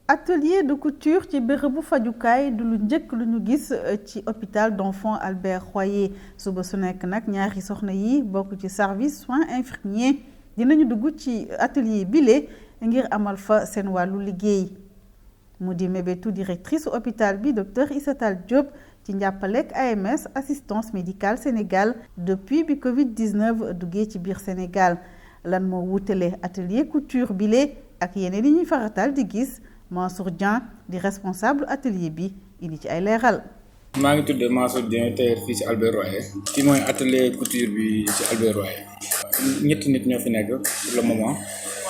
atelier de couture ci bërëbu fajukaay du lu njëkk lu ñu gis ci hôpital d'enfants Albert Royer suba su nekk nag ñaari soxna yi bokk ci service soins infirmiers dinañu dugg ci atelier bile ngir amal fa seen wàllu liggéey mu di mébétu directrice hôpital bi docteur Issa Tall Diop ci njàppalek AMS assistance médicale Sénégal depuis bi Covid-19 duggee ci biir Sénégal lan moo wutale atelier couture bile ak yeneen yi ñuy faratal di gis Mansour Dieng di responsable atelier bi indi ci ay leeral. maa ngi tudd Mansour Dieng tailleur fii ci Albert Royer. ci mooy atelier couture bi ci Albert Royer. ñetti nit ñoo fi nekk pour le moment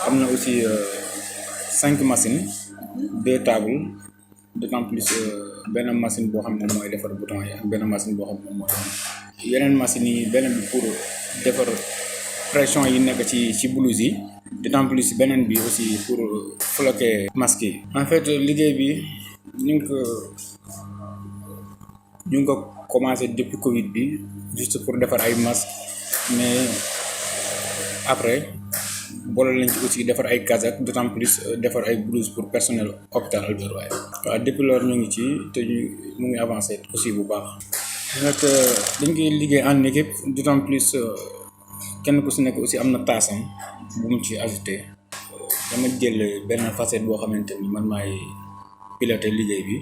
am na aussi 5 machines 2 tables d'autant plus benn machine boo xam ne mooy defar bouton yi ak benn machine boo xam ne mooy yeneen machines yi benn bi pour defar pression yi nekk ci blouse yi. d'autant plus beneen bi aussi pour floquer masque yi. en fait liggéey bi ñu ngi ko commencé depuis Covid bi juste pour defar ay masques mais après boole lañ ci aussi defar ay casaques d'autant plus defar ay blouses pour personnel hôpital Albert Royer. waaw depuis loolu ñu ngi ci te mu ngi avancé aussi bu baax. nag dañ koy liggéey en équipe d'autant plus kenn ku si nekk aussi am na taasam bu mu ci ajouté dama jël benn facette boo xamante ni man maay piloter liggéey bi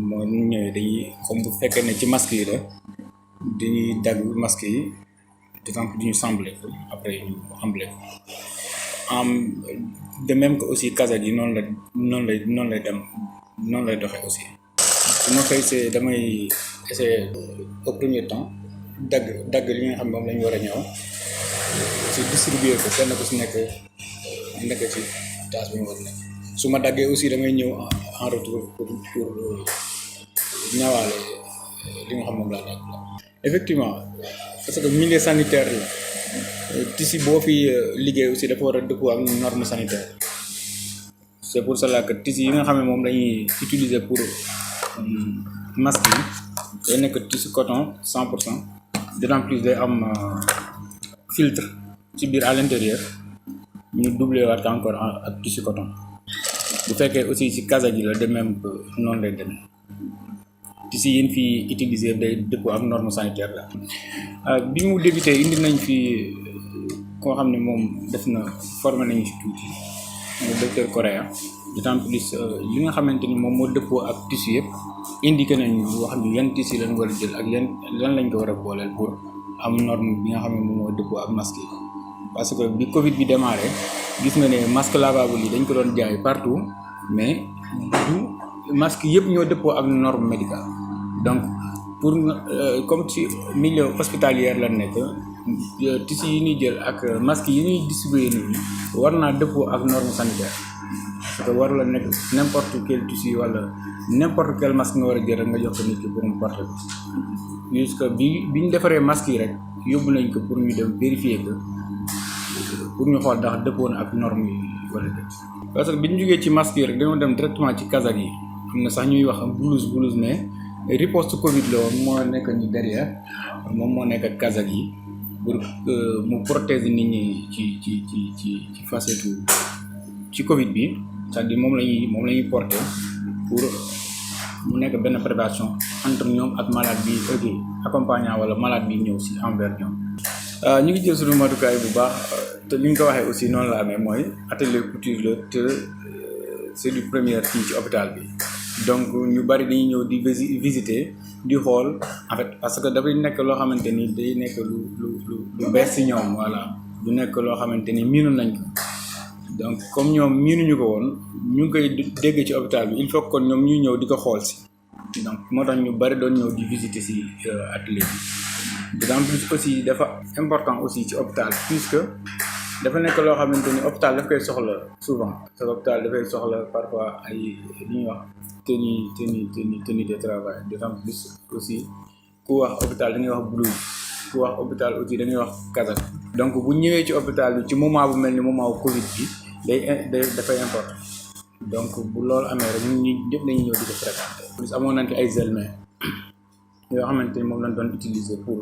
moo ñu ñëwee dañuy comme bu fekkee ne ci masque yi la dañuy dagg masque yi d'autant plus duñu semblé ko après ñu emblé ko de même que aussi casaque yi noonu lay doxee aussi su ma koy see damay essayer au premier temps dagg li nga xam ne moom la ñu war a ñëw ci distribuer ko kenn ku si nekk ci tâche bi mu war a nekk su ma daggee aussi damay ñëw en retour pour ñawaale li nga xam moom laa dagg la. effectivement parce que milieu sanitaire la tissu boo fi liggéey aussi dafa war a dëppoo ak norme sanitaire c'est pour cela que tissu yi nga xam ne moom lañuy utiliser pour masque yi day nekk tissu coton 100%. d'autant plus day am filtre ci biir à l'intérieur ñu doublé waat encore ak tissu coton bu fekkee aussi ci casaque yi la de même que noonu lay demee tissu yi ñu fi utiliser day dëppoo ak norme sanitaire la. bi mu débuté indi nañ fi koo xam ne moom def na formé nañu ci tuuti le docteur Correa d'autant plus li nga xamante ni moom moo dëppoo ak tissu yëpp indiqué nañu wax ni yan tissu lañ war a jël ak lan lañ ko war a booleel pour am norme bi nga xam ne moom moo dëppoo ak masque yi. parce que bi Covid bi démarré gis nga ne masque lavable yi dañ ko doon jaay partout mais du masque yëpp ñoo dëppoo ak norme médicale donc pour comme ci milieu hospitalier la nekk tissu yi ñuy jël ak masque yi ñuy distribuer nii war naa dëppoo ak norme sanitaire parce que waru la nekk n'importe quel tissu wala n'importe quel masque nga war a jël rek nga jox ko nit ki pour mu porter ko jusque bi ñu defaree masque yi rek yóbbu nañ ko pour ñu dem vérifier que pour ñu xool ndax dëppoo na ak norme yi wala déet. parce que bi ñu jógee ci masque yi rek dañoo dem directement ci casaque yi am na sax ñuy wax blouse mais riposte Covid la woon moo nekk ni derrière moom moo nekk ak casaque yi pour mu protéger nit ñi ci facette ci Covid bi c'est-à-dire moom la ñuy porter pour mu nekk benn prévention entre ñoom ak malade bi accompagnant wala malade bi ñëw si envers ñoom. ñu ngi jël suñu matukaay bu baax te li nga ko waxee aussi noonu la amee mooy atelier couture la te c'est du premier fii ci hôpital bi donc ñu bari dañuy ñëw di visiter di xool en fait parce que dafay nekk loo xamante ni day nekk lu bees ci ñoom voilà du nekk loo xamante ni miinu nañ ko donc comme ñoom miinuñu ko woon ñu ngi koy dégg ci hôpital bi il faut que ñoom ñuy ñëw di ko xool si donc moo tax ñu bari doon ñëw di visiter ci atelier bi. d'autant plus aussi dafa important aussi ci hôpital puisque dafa nekk loo xamante ni hôpital daf koy soxla souvent parce que hôpital dafay soxla parfois ay li ñuy wax tenue de travail d'autant plus aussi ku wax hôpital da ngay wax blouse ku wax hôpital aussi da ngay wax casaque donc bu ñëwee ci hôpital bi ci moment bu mel ni moment wu Covid bi dafay important donc bu loolu amee rek ñun ñëpp dañuy ñëw di ko fréquenter. plus amoon nañ fi ay gelmets yoo xamante ni moom lañ doon utiliser pour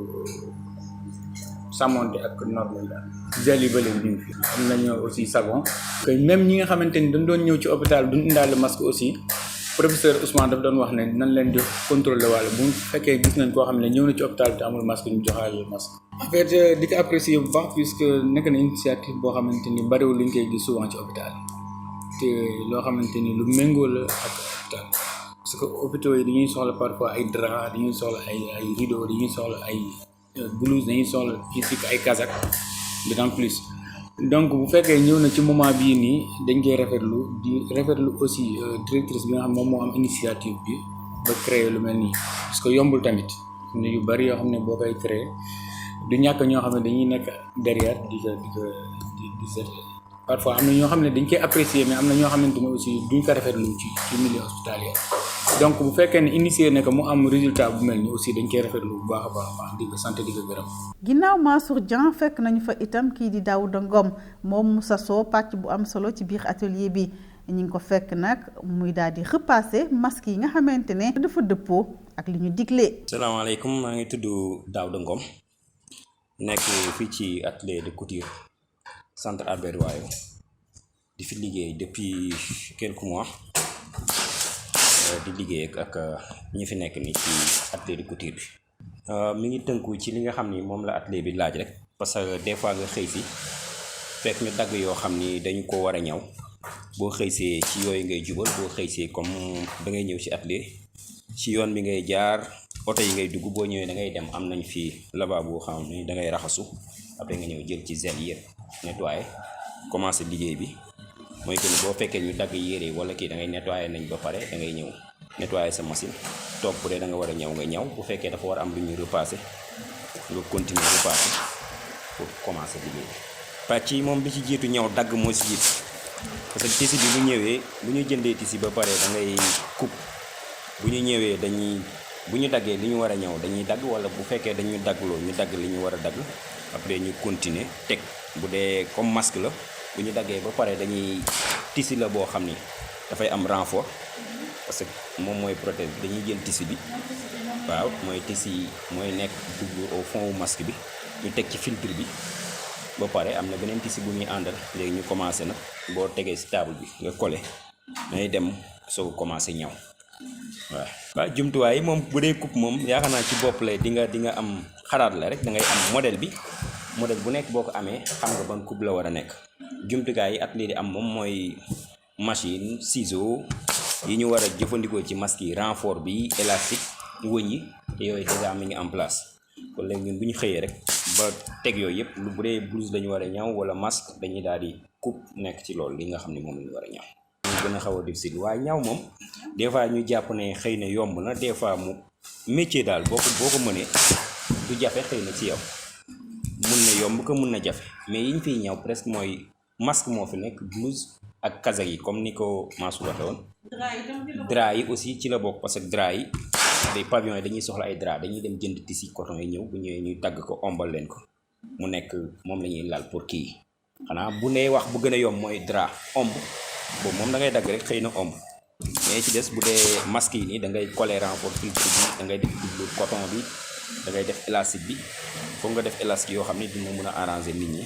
sàmmonte ak norme yi daal gel yi ba léegi ñu ngi fi am nañu aussi savon que même ñi nga xamante ni dañ doon ñëw ci hôpital duñ indaale masque aussi professeur Ousmane daf doon wax ne nan leen di contrôler wàlla bu fekkee gis nañ koo xam ne ñëw na ci hôpital te amul masque ñu joxaale masque en fait di ko apprécier bu baax puisque nekk na initiative boo xamante ni bariwul lu ñu koy gis souvent ci hôpital te loo xamante ni lu méngoo la ak hôpital parce que hôpitaux yi dañuy soxla parfois ay drap dañuy soxla ay rideau dañuy soxla ay blouse dañuy soxla ici ay casaque d'autant plus donc bu fekkee ñëw na ci moment bii nii dañ koy rafetlu aussi directrice bi nga xam moom moo am initiative bi ba créer lu mel nii parce que yombul tamit ne yu bari yoo xam ne boo koy créer du ñàkk ñoo xam ne dañuy nekk derrière di parfois am na ñoo xam ne dañ koy apprécier mais am na ñoo xamante ne aussi duñ ko rafetlu ci milieu hospitalier donc bu fekkee ne initier ne que mu am résultat bu mel ni aussi dañ koy rafetlu bu baax a baax di ko sant di ko gërëm. ginnaaw Mansour Dieng fekk nañu fa itam kii di Daouda Ngom moom mu sasoo pàcc bu am solo ci biir atelier bi ñu ngi ko fekk nag muy daal di repasser masque yi nga xamante ne dafa dëppoo ak li ñu digle. salaamaaleykum maa ngi tudd Daouda Ngom nekk fii ci atelier de couture centre Albert Royer di fi liggéey depuis quelques mois. di liggéey ak ñi fi nekk ni ci atelier de couture bi mi ngi tënku ci li nga xam ni moom la atelier bi laaj rek parce que des fois nga xëy si fekk ñu dagg yoo xam ni dañu ko war a ñaw boo xëy see ci yooyu ngay jubal boo xëy see comme da ngay ñëw ci atelier ci yoon bi ngay jaar oto yi ngay dugg boo ñëwee da ngay dem am nañ fii lavabo boo xam ni da ngay raxasu après nga ñëw jël ci gel yëpp nettoyer commencer liggéey bi mooy que ni boo fekkee ñu dagg yére wala kii da ngay nettoyer nañ ba pare da ngay ñëw nettoyer sa machine toog bu dee da nga war a ñaw nga ñaw bu fekkee dafa war a am lu ñuy repasser nga continuer repasser pour commencer liggéey bi. pàcc yi moom bi ci jiitu ñaw dagg moo ci jiitu parce que tissu bi bu ñëwee bu ñu jëndee tissu ba pare da ngay coupe bu ñu ñëwee bu ñu daggee li ñu war a ñaw dañuy dagg wala bu fekkee dañu daggloo ñu dagg li ñu war a dagg après ñu continuer teg bu dee comme masque la. bu ñu daggee ba pare dañuy tissu la boo xam ni dafay am renfort parce que moom mooy protège dañuy jël tissu bi waaw mooy tissu mooy nekk dugg au fond wu masque bi ñu teg ci filtre bi ba pare am na beneen tissu bu ñuy àndal léegi ñu commencé nag boo tegee ci table bi nga collé ngay dem soog a commencé ñaw waaw jumtuwaay yi moom bu dee coupe moom yaakaar naa ci bopp lay di nga am xalaat la rek da ngay am modèle bi modèle bu nekk boo ko amee xam nga ban coupe la war a nekk jumtukaay yi atelier di am moom mooy machine ciseau yi ñu war a jëfandikoo ci masque yi renfort bi élastique wëñ yi te yooyu déjà mi ngi en place kon léegi ñun bu ñu xëyee rek ba teg yooyu yëpp lu bu dee blouse lañu war a ñaw wala masque dañuy daal di coupe nekk ci loolu li nga xam ne moom lañu war a ñaw ñu gën a xaw a difficile waaye ñaw moom des fois ñu jàpp ne xëy na yomb na des fois mu métier daal boo ko mënee du jafe xëy na ci yow mun na yomb ko mun na jafe mais yi ñu fiy ñaw presque mooy masque moo fi nekk blouse ak casaque yi comme ni ko Mansour waxee woon drap yi aussi ci la bokk parce que drap yi des pavillons yi dañuy soxla ay drap dañuy dem jënd tissu coton yi ñëw bu ñëwee ñuy dagg ko ombal leen ko mu nekk moom la ñuy laal pour kii xanaa bu nee wax bu gën a yomb mooy drap omb boobu moom da ngay dagg rek xëy na omb mais ci des bu dee masque yi nii da ngay coller renfort filtre bi da ngay def double coton bi da ngay def élastique bi foog nga def élastique yoo xam ne dina mën a arranger nit ñi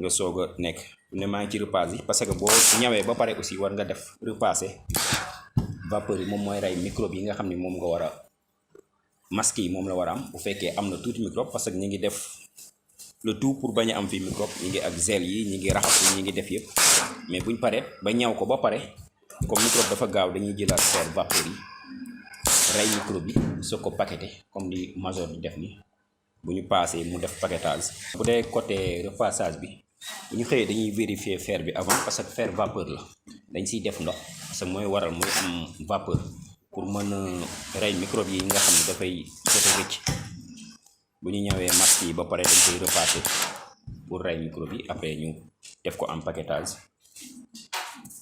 nga soog a nekk ne maa ngi ci repasse yi parce que boo ñawee ba pare aussi war nga def repasser vapeur yi moom mooy rey microbe yi nga xam ne moom nga war a masque yi moom la war a am bu fekkee am na tuuti microbe parce que ñu ngi def le tout pour bañ a am fii microbe ñi ngi ak gel yi ñi ngi raxas ñi ngi def yëpp mais buñ paree ba ñaw ko ba pare comme microbe dafa gaaw dañuy jëlaat fer vapeur yi rey microbe yi soog ko paqueté comme ni major di def ni bu ñu paasee mu def paquetage bu dee côté repassage bi bu ñu xëyee dañuy vérifier fer bi avant parce que fer vapeur la dañ siy def ndox parce que mooy waral muy am vapeur pour mën a rey microbe yi nga xam ne dafay jot a rëcc bu ñu ñëwee masque yi ba pare dañ koy repasser pour rey microbe yi après ñu def ko en paquetage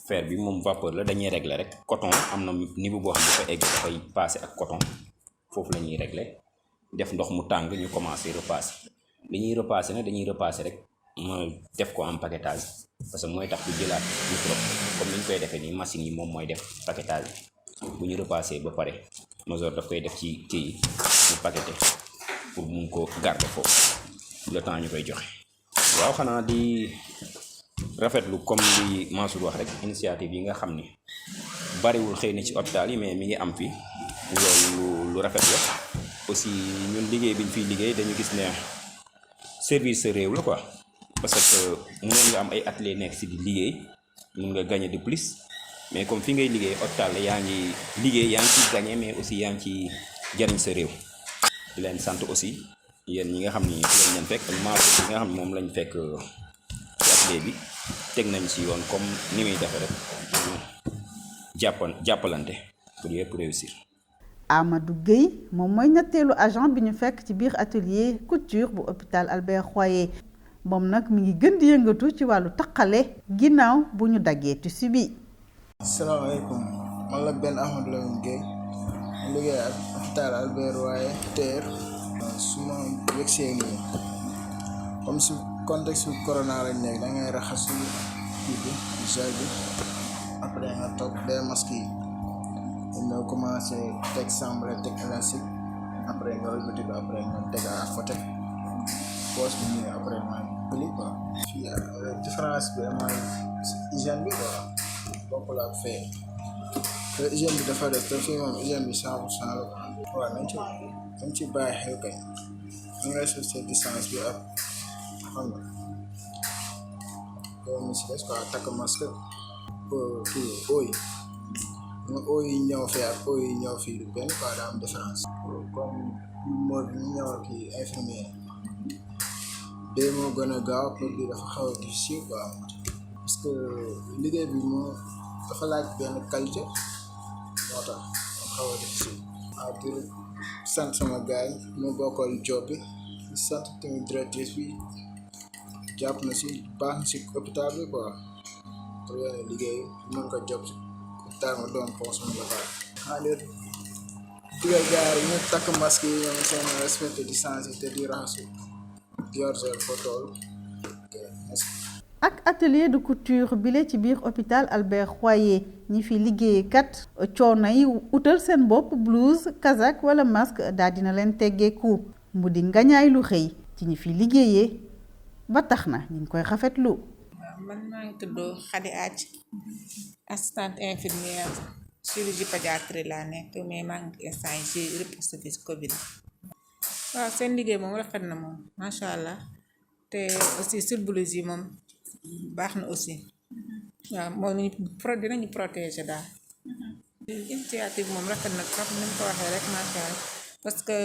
fer bi moom vapeur la dañuy régler rek coton am na niveau boo xam ne dafa egg dafay passer ak coton foofu la ñuy régler def ndox mu tàng ñu commencer repasser li ñuy repasser nag dañuy repasser rek ma def ko en paquetage parce que mooy tax du jëlaat microbe comme ni ñu koy defee nii machine yi moom mooy def paquetage bi bu ñu repasser ba pare major daf koy def ci kii yi ñu paqueté pour mun ko garder foofu le temps ñu koy joxe. waaw xanaa di rafetlu comme li Mansour wax rek initiative yi nga xam ni bariwul xëy na ci hôpital yi mais mi ngi am fi loolu lu rafet la aussi ñun liggéey bi ñu fiy liggéey dañu gis ne service sa réew la quoi parce que mënoon nga am ay atelier nekk si di liggéey mun nga gagner de plus mais comme fi ngay liggéey hôpital la yaa ngi liggéey yaa ngi ciy gagner mais aussi yaa ngi ciy jariñ sa réew di leen sant aussi yéen ñi nga xam ni fi lañ leen fekk Mansour bi nga xam ni moom lañ fekk ci atelier bi teg nañ ci yoon comme ni muy defee rek jàppalante pour yëpp réussir. Amadou Gueye moom mooy ñetteelu agent bi ñu fekk ci biir atelier couture bu hôpital Albert Royer moom nag mi ngi gën di yëngatu ci wàllu taqale ginnaaw bu ñu daggee tissu bi. asalaamaaleykum man la Ben Ahmadou Lamine Gueye mu liggéey ak hôpital Albert Royer TER. su ma yegsee nii comme si contexte corona lañ nekk da ngay raxasu kii bi gel bi après nga toog des masques yi nga commencé teg semblé teg élastique après nga wëlbati ko après nga teg à côté poche bi ñu après mooy bëli quoi. fii différence bi mooy hygiène bi quoi bokkul ak fee te hygiène bi dafa def te fii moom hygiène bi 100% la quoi. waaw nañ ci bàyyi xel kay ñu ngi respecté distance bi ak xam nga loolu si des quoi takk masque kii ooy yi ñëw fii ak ooy yi ñëw fii du benn quoi daa am différence. comme moo bi ñu ñëw kii infirmier bee moo gën a gaaw pour bi dafa xaw a difficile quoi parce que liggéey bi moo dafa laaj benn qualité moo tax mu xaw a difficile. waaw di sant sama gars yi mu bokkal job bi di sant tamit directrice bi jàpp na si baax na si hôpital bi quoi pour yenn liggéey mën ko job si hôpital ma doon consommé ba pare. xanaa de digal gars yi ñu takk masque yi ñoom seen respecté distance yi te di raxasu di yor seen photo. ak atelier de couture bile ci biir hôpital Albert Royer ñi fi liggéeykat coono yi utal seen bopp blouse casaque wala masque daal dina leen teggeeku mu di ngañaay lu xëy ci ñi fi liggéeyee ba tax na ñu ngi koy rafetlu. man maa ngi tudd Khady Ath assistante infirmière chirurgie pédiatrie laa nekk mais maa ngi instant yi ci riposte bi Covid. waaw seen liggéey moom rafet na moom macha allah te aussi sur blouse yi moom baax na aussi waaw moo dinañu protéger daal. initiative moom rafet na trop ni mu ko waxee rek macha allah parce que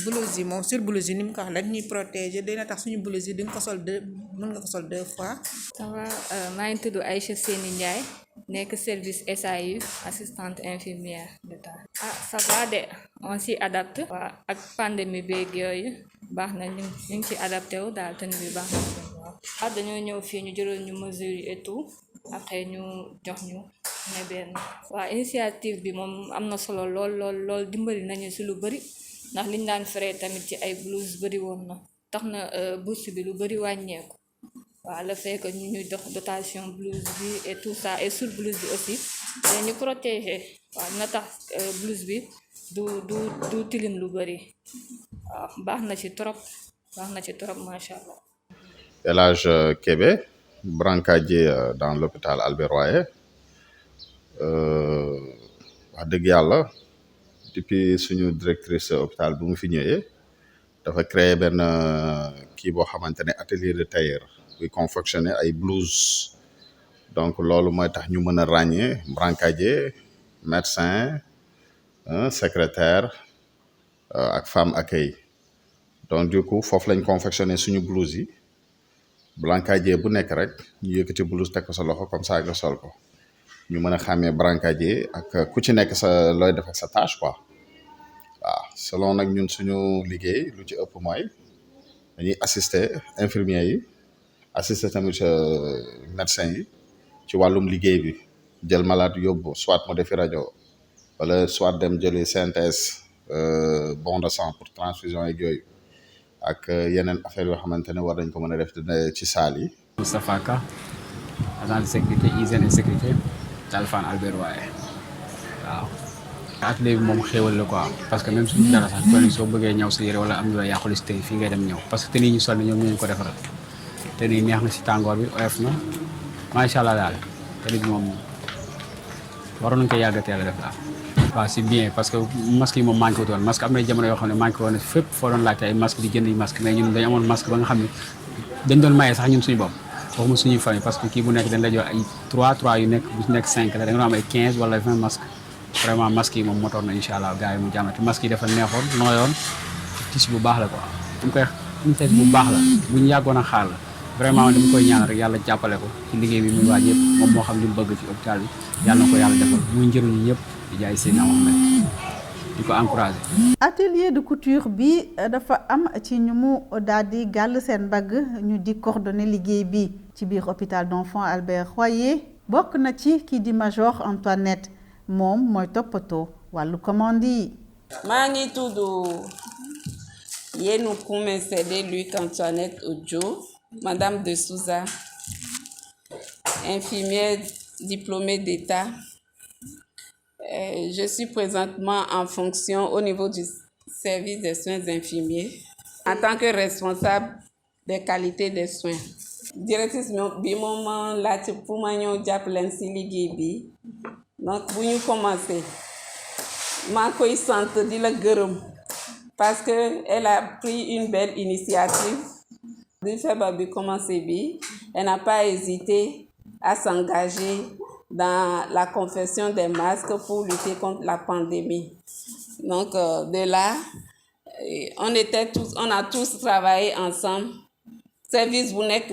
blouse yi moom sur blouse yi ni mu ko waxee dañuy protéger dina tax suñu blouse yi di nga ko sol mën nga ko sol 2 fois. ça va maa ngi tudd Aïcha Séni Ndiaye nekk service SAU assistante infirmière d'État. Ça va de on s'y adapte. waaw ak pandémie beeg yooyu baax na ñu ngi ci adapté wu daal tenue bi baax na. waaw dañoo ñëw fii ñu jëloon ñu mesures et tout après ñu jox ñu ne benn. waaw initiative bi moom am na solo lool dimbali nañu si lu bëri ndax liñ daan frais tamit ci ay blouse bëri woon na tax na bourse bi lu bëri wàññeeku. waaw le fait que ñu ñuy dox dotation blouse bi et tout ça et sur blouse bi aussi dañu protéger waaw dina tax blouse bi du tilim lu bëri waaw baax na ci trop macha allah. El Hadj Kébé brancardier dans l'hôpital Albert Royer wax dëgg yàlla depuis suñu directrice hôpital bu mu fi ñëwee dafa créer benn kii boo xamante ne atelier de tailleur buy confectionner ay blouse donc loolu mooy tax ñu mën a ràññee brancardier médecin secrétaire ak femme accueil donc du coup foofu lañ confectionner suñu blouse yi brancardier bu nekk rek ñu yëkkati blouse teg ko sa loxo comme ça nga sol ko ñu mën a xàmmee brancardier ak ku ci nekk sa looy def ak sa tâche quoi waaw selon nag ñun suñu liggéey lu ci ëpp mooy dañuy assister infirmier yi assister tamit médecin yi ci wàllum liggéey bi jël malade yóbbu soit mu defi rajo wala soit dem jëli synthèse bon de sang pour transfusion yeeg yooyu ak yeneen affaire yoo xamante ne war nañ ko mën a def ci salle yi. Moustapha Ka agent de sécurité hygiène et sécurité Talfan Albert Royer waaw atelier bi moom xéewal la quoi parce que même suñu dara sax kon soo bëggee ñëw sa yére wala am lu la yàquli si tey fii ngay dem ñëw parce que te nii ñu sol ñoom ñoo ñu ko defaral te nii neex na si tàngoor bi oyof na macha allah daal te nii moom waroon nañu ko yàgg a teel a def daal. waaw c'est bien parce que masque yi moom manqué wutoon masque am na jamono yoo xam ne manqué woon na fépp foo doon laajte ay masque di jënd yi masque mais ñun dañu amoon masque ba nga xam ne dañ doon maye sax ñun suñu bopp waxuma suñuy famille parce que kii bu nekk dañ la jox ay 3 yu nekk bu nekk 5 la da nga doon am ay 15 wala 20 masque vraiment masque yi moom motoon na incha allah gars yi mu jàmmati masque yi dafa neexoon nooyoon tissu bu baax la quoi dañ koy tissu bu baax la bu ñu yàggoon a xaar la vraiment dama koy ñaan rek yàlla jàppale ko ci liggéey bi muy waaj yëpp moom moo xam li mu bëgg ci hôpital bi yàlla na ko yàlla defal muy njëriñu ñëpp di jaay Seydina Mohamed di ko encouragé. atelier de couture bi dafa am ci ñu mu daal di gàll seen mbagg ñu di coordonner liggéey bi ci biir hôpital d'enfants Albert Royer bokk na ci kii di major Antoinette moom mooy toppatoo wàllu commande yi. maa ngi tudd Yenou Koumé Sédé Luc Antoinette Ojo, Madame de Souza, infirmière diplômée d'État. Je suis présentement en fonction au niveau du service des soins infirmiers en tant que responsable des qualités des soins. Directrice bi moom laaj pour ma ñëw jàppale si liggéey bi donc bu ñu commencé maa koy sant di la gërëm parce que elle a pris une belle initiative. Bi feebar bi commencé bi elle n'a pas hésité à s'engager dans la confection des masques pour lutter contre la pandémie. Donc de là, on a tous travaillé ensemble. Service bu nekk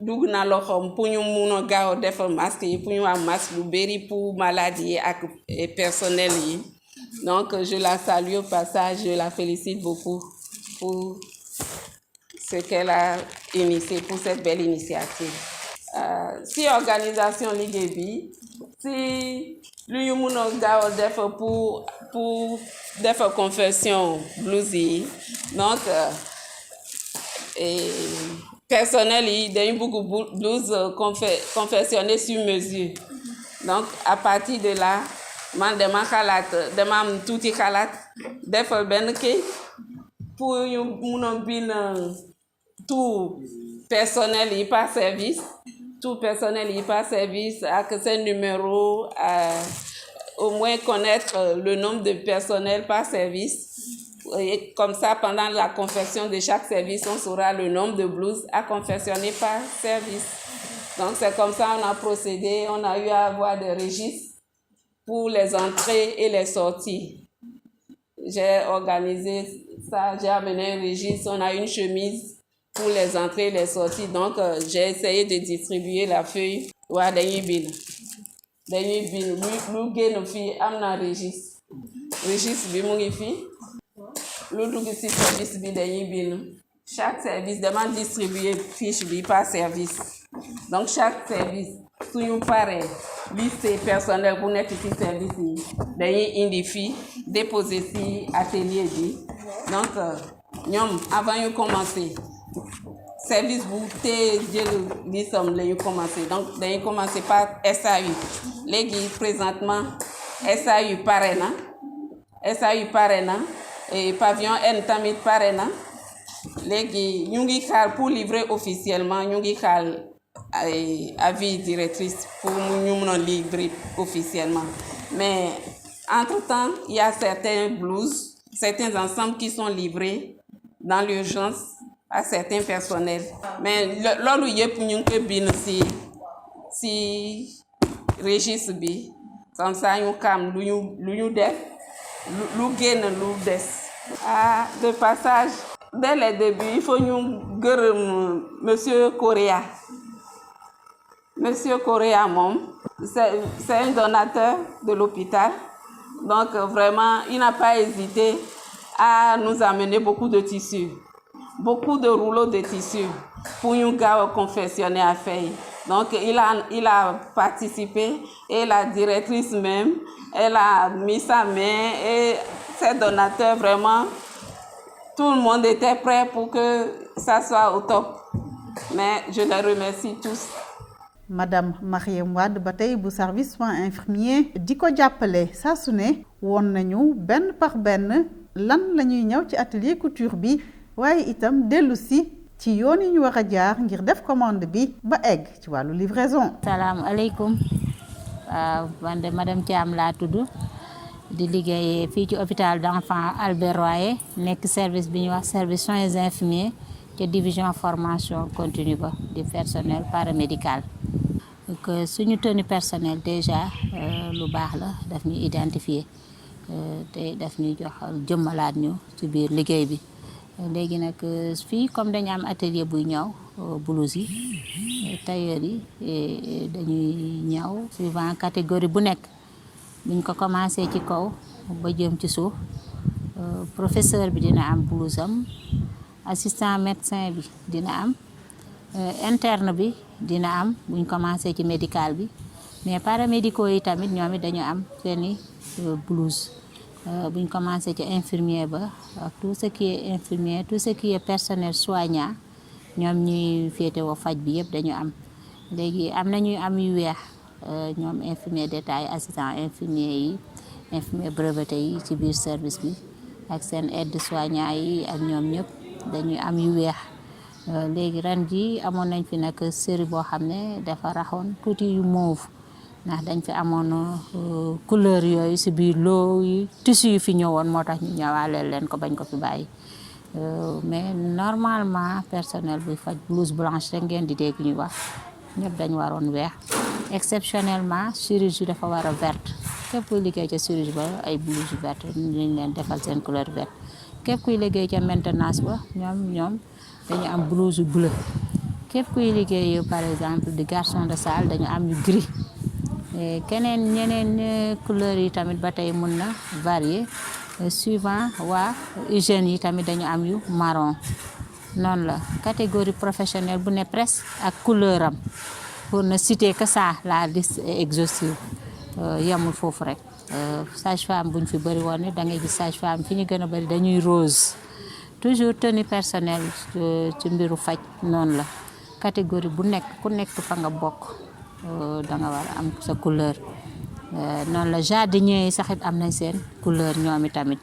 dugg na loxoom pour ñu mun a gaaw a defar masque yi pour ñu am masque lu bëri pour maladie yi ak personnel yi. Donc je la salue au passage, je la félicite beaucoup pour ce qu'elle a initié, pour cette belle initiative. Si organisation liggéey bi si lu ñu mun a gaaw a def pour defar confection blouse yi donc personnel yi dañu bëgg blouse confectionnée sur mesure donc à partir de là man dama am tuuti xalaat defal benn kii pour ñu mun a bind tout personnel yi par service ak seen numéro au moins connaître le nombre de personnel par service et comme ça pendant la confection de chaque service on saura le nombre de blouses à confectionner par service. Donc c'est comme ça on a procédé, on a eu à avoir des registres pour les entrées et les sorties. J'ai organisé ça, j'ai amené un registre, on a une chemise pour les entrées et les sorties. Donc, j'ai essayé de distribuer la feuille. Ouais, dañuy bind lu génn fii am na registre bi mu ngi fii lu dugg ci service bi dañuy bind chaque service demande distribuer fiche bi par service. Donc chaque service suñu paree liste personnel bu nekk ci service yi dañuy indi fii déposer ci atelier bi. Donc ñoom avant ñu commencer service bu tee jël lisam la ñu commencer donc dañuy commencer par SAU léegi présentement SAU pare na et pavillon N tamit pare na léegi ñu ngi xaar pour livrer officiellement ñu ngi xaar avis directrice pour ñu mun a livrer officiellement mais entre-temps il y a certains ensembles qui sont livrés dans l'urgence à certains personnels mais loolu yëpp ñu ngi ko bind si registre bi comme ça ñu xam lu ñu def lu génn lu des. De passage dès le début il faut ñu gërëm monsieur Correa moom c'est un donateur de l'hôpital donc vraiment il n'a pas hésité à nous amener beaucoup de tissus. Beaucoup de rouleaux de tissu pour ñu gaaw a confectionner affaire yi donc il a participé et la directrice même elle a mis sa main et ses donateurs vraiment tout le monde était prêt pour que ça soit au top mais je les remercie tous. madame Mariam Wade ba tey bu service soins infirmiers di ko jàppale saa su ne woon nañu benn par benn lan la ñuy ñëw ci atelier couture bi waaye itam dellu si ci yoon yi ñu war a jaar ngir def commande bi ba egg ci wàllu livraison. salaamaaleykum man de madame Thiam laa tudd di liggéey fii ci hôpital d'enfants Albert Royer nekk service bi ñuy wax service soins infirmiers ci division formation continue ba di personnel paramédical. donc suñu tenue personnel déjà lu baax la daf ñu identifier te daf ñuy jox jëmmalaat ñu ci biir liggéey bi. léegi nag fii comme dañu am atelier buy ñaw blouse yi tailleur yi dañuy ñaw suivant catégorie bu nekk buñ ko commencé ci kaw ba jëm ci suuf professeur bi dina am blouse am assistant médecin bi dina am interne bi dina am buñ commencé ci médical bi mais paramédicaux yi tamit ñoom it dañu am seeni blouse buñ commencé ci infirmier ba ak tout ce qui est infirmier tout ce qui est personnel soignant ñoom ñuy féetewoo faj bi yëpp dañu am léegi am na ñuy am yu weex ñoom infirmier d'état yi assistant infirmier yi infirmier breveté yi ci biir service bi ak seen aide soignant yi ak ñoom ñëpp dañuy am yu weex léegi ren ji amoon nañ fi nag série boo xam ne dafa raxoon tuuti yu mauve ndax dañ fi amoon couleur yooyu si biir loo yi tissu yu fi ñëwoon moo tax ñu ñëwaaleel leen ko bañ ko fi bàyyi mais normalement personnel bi faj blouse blanche rek ngeen di dégg ñu wax ñëpp dañ waroon weex exceptionnellement chirurgie dafa war a verte képp kuy liggéey ca chirurgie ba ay blouse verte ñu leen defal seen couleur verte képp kuy liggéey ca maintenance ba ñoom dañu am blouse bleu képp kuy liggéey par exemple di garçon de salle dañu am yu gris keneen ñeneen couleur yi tamit ba tey mun na varier suivant waa hygiène yi tamit dañu am yu marron noonu la catégorie professionnelle bu ne presque ak couleur am pour ne citer que ça la liste est exhaustive yemul foofu rek sage-femme buñ fi bëri woon ne da ngay gis sage-femme fi ñu gën a bëri dañuy rose toujours tenue personnelle ci mbiru faj noonu la catégorie bu nekk ku nekk fa nga bokk da nga war a am sa couleur noonu la jardinier yi sax it am nañ seen couleur ñoom i tamit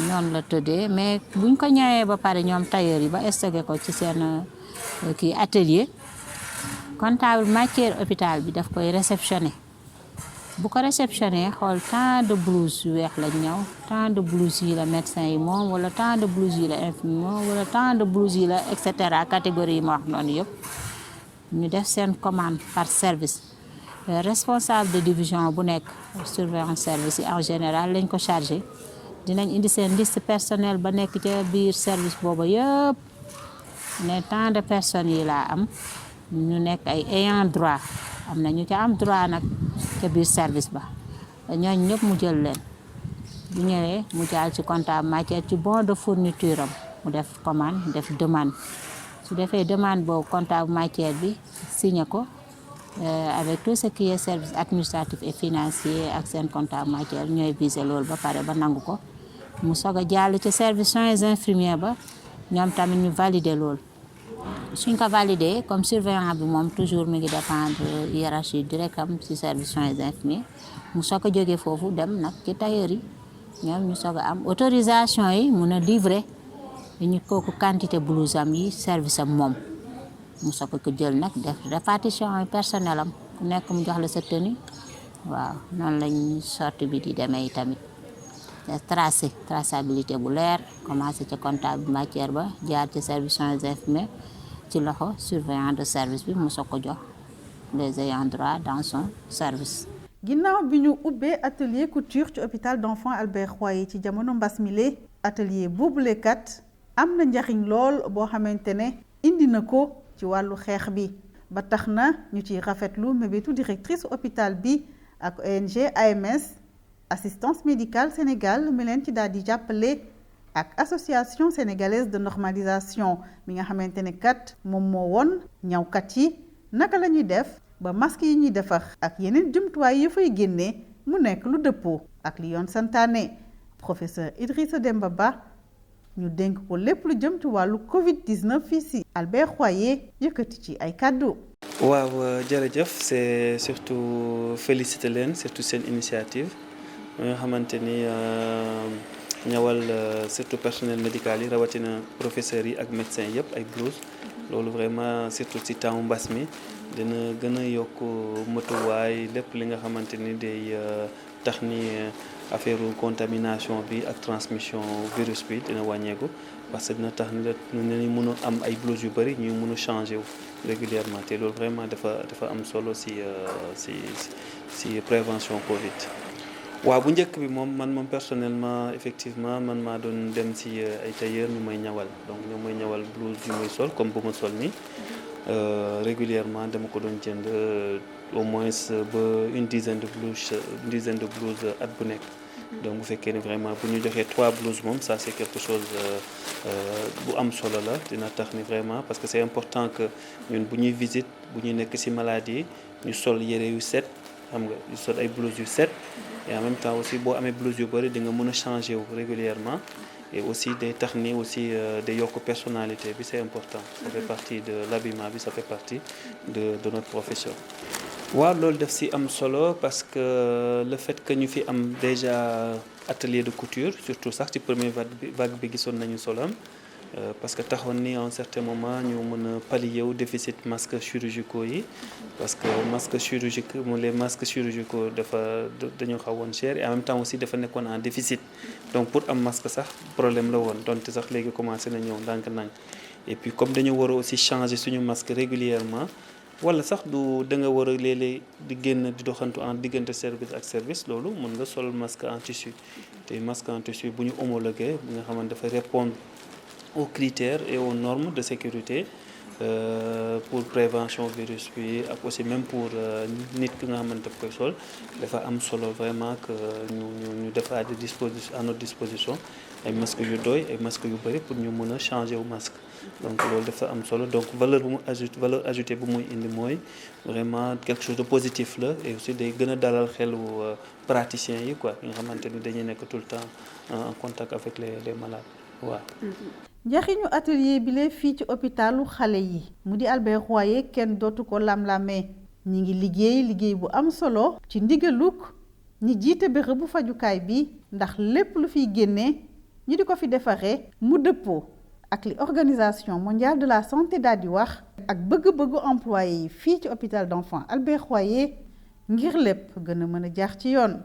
noonu la tëddee mais buñ ko ñëwee ba pare ñoom tailleur yi ba stocké ko ci seen kii atelier comptable matière hôpital bi daf koy réceptionné bu ko réceptionné xool tant de blouse yu weex lañ ñëw tant de blouse yi la médecin yi moom wala tant de blouse yi la infirmier moom wala tant de blouse yi la et cetera catégorie yi ma wax noonu yëpp ñu def seen commande par service responsable de division bu nekk surveillant service yi en général lañ ko chargé dinañ indi seen liste personnel ba nekk ca biir service boobu yëpp ne tant de personnes yi laa am ñu nekk ay ayant droit am na ñu ca am droit nag ca biir service ba ñooñ ñëpp mu jël leen bu ñëwee mu jaal ci comptable matière ci bon de fourniture am mu def commande def demande su defee demande boobu comptable matière bi signé ko avec tout ce qui est service administratif et financier ak seen comptable matière ñooy visé loolu ba pare ba nangu ko mu soog a jàll ci service soins infirmiers ba ñoom tamit ñu valider loolu suñ ko validé comme surveillant bi moom toujours mi ngi dépendre hiérarchie direct am ci service soins infirmiers mu soog a jógee foofu dem nag ci tailleur yi ñoom ñu soog a am autorisation yi mun a livrer ñu kooku quantité blouse am yi service am moom mu soog ko jël nag def répartition yi personnel am ku nekk mu jox la sa tenue waaw noonu lañ sortie bi di demee yi tamit traçabilité bu leer commencé ci comptable matière ba jaar ci service soins infirmiers ci loxo surveillant de service bi mu soog ko jox les ayants droit dans son service. ginnaaw bi ñu ubbee atelier couture ci hôpital d'enfants Albert Royer ci jamono mbas mi atelier boobule kat am na njariñ lool boo xamante ne indi na ko ci wàllu xeex bi ba tax na ñu ciy rafetlu mébétu directrice hôpital bi ak ONG AMS assistance médicale Sénégal mi leen ci daal di jàppale ak association sénégalaise de normalisation mi nga xamante ne kat moom moo woon ñawkat yi naka la ñuy def ba masque yi ñuy defar ak yeneen jumtuwaay yi fay génnee mu nekk lu dëppoo ak li yoon santaane professeur Idrissa Demba Ba ñu dénk ko lépp lu jëm ci wàllu Covid-19 fii si Albert Royer yëkkati ci ay kàddu. waaw jërëjëf c'est surtout féliciter leen surtout seen initiative nga xamante ni ñawal surtout personnel médical yi rawatina professeurs yi ak médecins yëpp ay blouse loolu vraiment surtout ci temps mbas mi dina gën a yokk matuwaay lépp li nga xamante ni day tax ni affaire contamination bi ak transmission virus bi dina wàññeeku parce que dina tax ni mën a am ay blouse yu bëri ñuy mën a changer wu régulièrement te loolu vraiment dafa am solo ci prévention Covid. waaw bu njëkk bi man personnellement effectivement man maa doon dem ci ay tailleur ñu may ñawal donc ñu may ñawal blouse yu may sol comme bu ma sol nii régulièrement dama ko doon jënd au moins ba une dizaine de blouses at bu nekk. donc bu fekkee ni vraiment bu ñu joxee 3 blouses moom ça c'est quelque chose bu am solo la dina tax ni vraiment parce que c'est important que ñun bu ñuy visite bu ñuy nekk ci maladie ñu sol yére yu set xam nga ñu sol ay blouses yu set et en même temps aussi boo amee blouse yu bëri di nga mën a changer wu régulièrement et aussi day tax ni aussi day yokk personnalité bi c'est important ça fait partie de l'habillement bi ça fait partie de notre profession. waaw loolu def ci am solo parce que le fait que ñu fi am déjà atelier de couture surtout sax ci première vague bi gisoon nañu solam parce que taxoon ni à un certain moment ñu mën a pallier wu déficit masques chirurgicaux yi parce que les masques chirurgicaux dañu xawoon cher et en même temps aussi dafa nekkoon en déficit donc pour am masque sax problème la woon donte sax léegi commencé na ñëw ndànk-ndànk et puis comme dañu war a aussi changer suñu masque régulièrement wala sax du da nga war a léeg-léeg di génn di doxantu en diggante service ak service loolu mën nga sol masque en tissu te masque en tissu bu ñu homologué bi nga xamante dafa répondre aux critères et aux normes de sécurité pour prévention virus bi ak aussi même pour nit ki nga xamante daf koy sol dafa am solo vraiment que ñu def à notre disposition ay masques yu doy ay masques yu bëri pour ñu mën a changer wu masque donc loolu dafa am solo donc valeur ajoutée bu muy indi mooy vraiment quelque chose de positif la et aussi day gën a dalal xelu praticiens yi quoi nga xamante ni dañuy nekk tout le temps en contact avec les malades waaw. njaxiñu atelier bi la fii ci hôpitalu xale yi mu di Albert Royer kenn dootu ko lam-lamee ñi ngi liggéey bu am solo ci ndigaluk ñi jiite bërëbu fajukaay bi ndax lépp lu fiy génnee ñu di ko fi defaree mu dëppoo ak li organisation mondiale de la santé daal di wax ak bëgg-bëggu employé yi fii ci hôpital d'enfants Albert Royer ngir lépp gën a mën a jaar ci yoon.